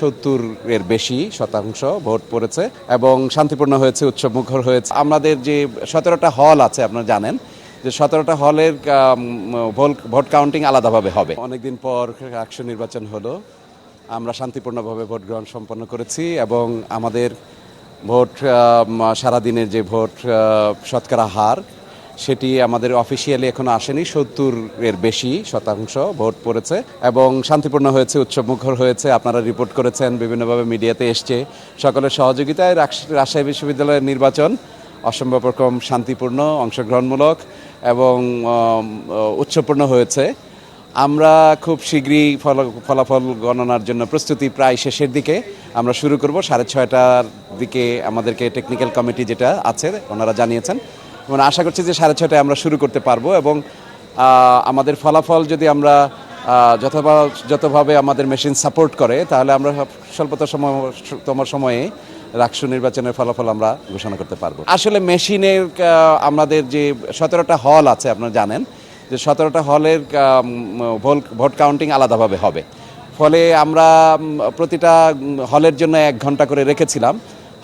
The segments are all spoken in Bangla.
70-এর বেশি শতাংশ ভোট পড়েছে এবং শান্তিপূর্ণ হয়েছে, উৎসবমুখর হয়েছে। আমাদের যে 17টা হল আছে আপনারা জানেন যে 17টা হলের ভোট কাউন্টিং আলাদাভাবে হবে। অনেকদিন পর রাষ্ট্র নির্বাচন হলো, আমরা শান্তিপূর্ণভাবে ভোট গ্রহণ সম্পন্ন করেছি এবং আমাদের ভোট সারাদিনের যে ভোট শতকরা হার সেটি আমাদের অফিসিয়ালি এখনো আসেনি। 70-এর বেশি শতাংশ ভোট পড়েছে এবং শান্তিপূর্ণ হয়েছে, উৎসবমুখর হয়েছে। আপনারা রিপোর্ট করেছেন, বিভিন্নভাবে মিডিয়াতে এসছে। সকলের সহযোগিতায় রাজশাহী বিশ্ববিদ্যালয়ের নির্বাচন অসম্ভব রকম শান্তিপূর্ণ, অংশগ্রহণমূলক এবং উৎসবপূর্ণ হয়েছে। আমরা খুব শীঘ্রই ফলাফল গণনার জন্য প্রস্তুতি প্রায় শেষের দিকে আমরা শুরু করব। 6:30টার দিকে আমাদেরকে টেকনিক্যাল কমিটি যেটা আছে ওনারা জানিয়েছেন এবং আশা করছি যে 6:30টায় আমরা শুরু করতে পারবো এবং আমাদের ফলাফল যদি আমরা যতভাবে আমাদের মেশিন সাপোর্ট করে তাহলে আমরা স্বল্পতম সময়ে রাষ্ট্র নির্বাচনের ফলাফল আমরা ঘোষণা করতে পারবো। আসলে মেশিনের আমাদের যে 17টা হল আছে আপনারা জানেন যে 17টা হলের ভোট কাউন্টিং আলাদাভাবে হবে। ফলে আমরা প্রতিটা হলের জন্য 1 ঘন্টা করে রেখেছিলাম,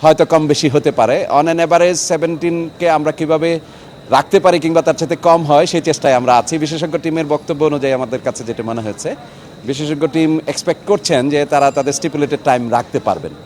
হয়তো কম বেশি হতে পারে। অন অ্যান অ্যাভারেজ 17কে আমরা কিভাবে রাখতে পারি কিংবা তার সাথে কম হয় সেই চেষ্টায় আমরা আছি। বিশেষজ্ঞ টিমের বক্তব্য অনুযায়ী আমাদের কাছে যেটা মনে হয়েছে, বিশেষজ্ঞ টিম এক্সপেক্ট করছেন যে তারা তাদের স্টিপুলেটেড টাইম রাখতে পারবেন।